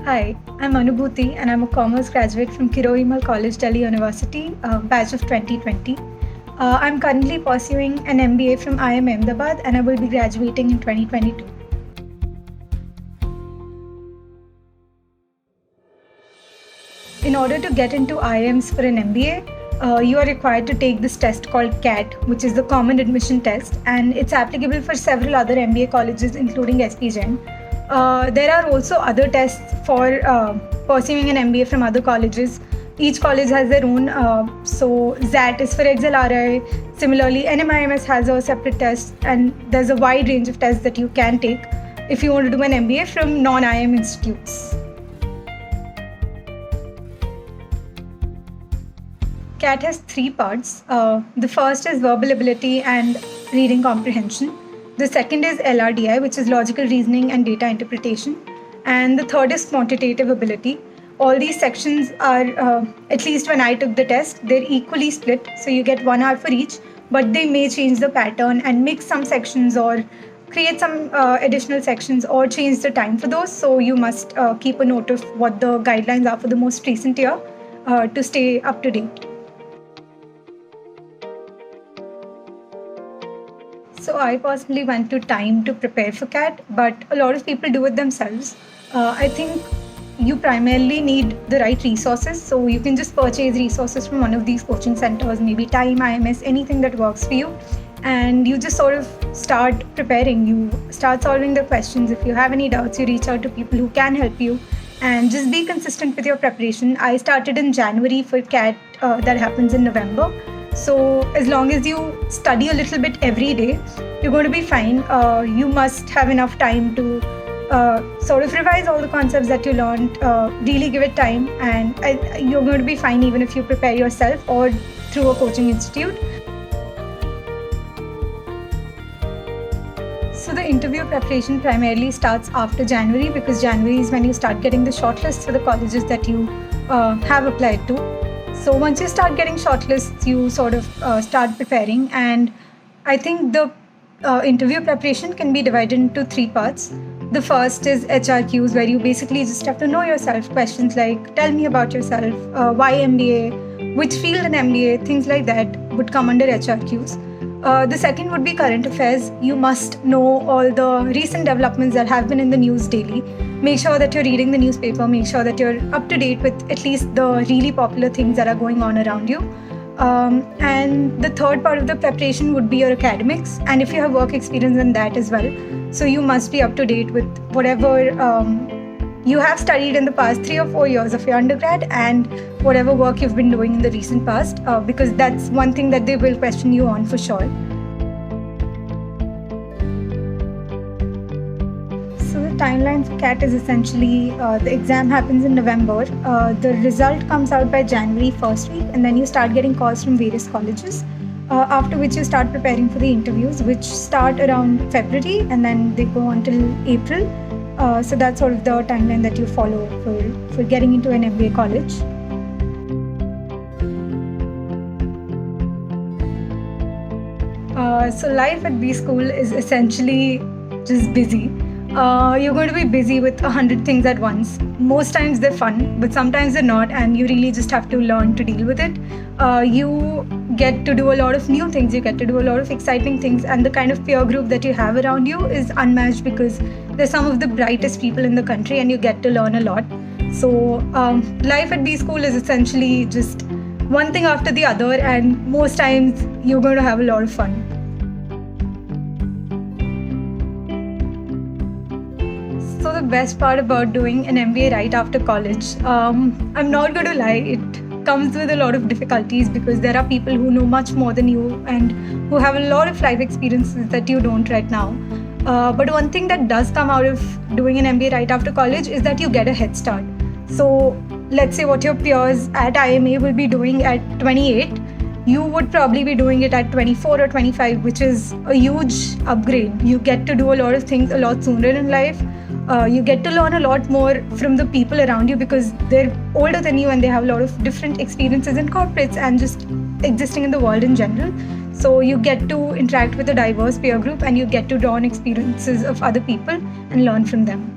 Hi, I'm Anubhuti and I'm a commerce graduate from Kiroimal College, Delhi University, batch of 2020. I'm currently pursuing an MBA from IIM Ahmedabad and I will be graduating in 2022. In order to get into IIMs for an MBA, you are required to take this test called CAT, which is the Common Admission Test, and it's applicable for several other MBA colleges, including SP Jain. There are also other tests for pursuing an MBA from other colleges. Each college has their own. So ZAT is for XLRI. Similarly, NMIMS has a separate test, and there's a wide range of tests that you can take if you want to do an MBA from non-IIM institutes. CAT has three parts. The first is verbal ability and reading comprehension. The second is LRDI, which is logical reasoning and data interpretation. And the third is quantitative ability. All these sections are, at least when I took the test, they're equally split. So you get 1 hour for each, but they may change the pattern and mix some sections or create some additional sections or change the time for those. So you must keep a note of what the guidelines are for the most recent year to stay up to date. So I personally went to Time to prepare for CAT, but a lot of people do it themselves. I think you primarily need the right resources. So you can just purchase resources from one of these coaching centers, maybe Time, IMS, anything that works for you. And you just sort of start preparing. You start solving the questions. If you have any doubts, you reach out to people who can help you. And just be consistent with your preparation. I started in January for CAT that happens in November. So as long as you study a little bit every day, you're going to be fine. You must have enough time to sort of revise all the concepts that you learned, really give it time, and you're going to be fine even if you prepare yourself or through a coaching institute. So the interview preparation primarily starts after January, because January is when you start getting the shortlists for the colleges that you have applied to. So once you start getting shortlists, you sort of start preparing. And I think the interview preparation can be divided into three parts. The first is HRQs, where you basically just have to know yourself. Questions like, tell me about yourself, why MBA, which field in MBA, things like that would come under HRQs. The second would be current affairs. You must know all the recent developments that have been in the news daily. Make sure that you're reading the newspaper. Make sure that you're up to date with at least the really popular things that are going on around you. And the third part of the preparation would be your academics. And if you have work experience in that as well. So you must be up to date with whatever you have studied in the past 3 or 4 years of your undergrad and whatever work you've been doing in the recent past, because that's one thing that they will question you on for sure. So the timeline for CAT is essentially the exam happens in November. The result comes out by January first week, and then you start getting calls from various colleges. After which you start preparing for the interviews, which start around February and then they go until April. So that's sort of the timeline that you follow for getting into an MBA college. So life at B School is essentially just busy. You're going to be busy with 100 things at once. Most times they're fun, but sometimes they're not, and you really just have to learn to deal with it. You get to do a lot of new things, you get to do a lot of exciting things, and the kind of peer group that you have around you is unmatched, because they're some of the brightest people in the country and you get to learn a lot. So life at B School is essentially just one thing after the other, and most times you're going to have a lot of fun. So the best part about doing an MBA right after college, I'm not going to lie, it comes with a lot of difficulties, because there are people who know much more than you and who have a lot of life experiences that you don't right now. But one thing that does come out of doing an MBA right after college is that you get a head start. So let's say what your peers at IMA will be doing at 28, you would probably be doing it at 24 or 25, which is a huge upgrade. You get to do a lot of things a lot sooner in life. You get to learn a lot more from the people around you, because they're older than you and they have a lot of different experiences in corporates and just existing in the world in general. So you get to interact with a diverse peer group and you get to draw on experiences of other people and learn from them.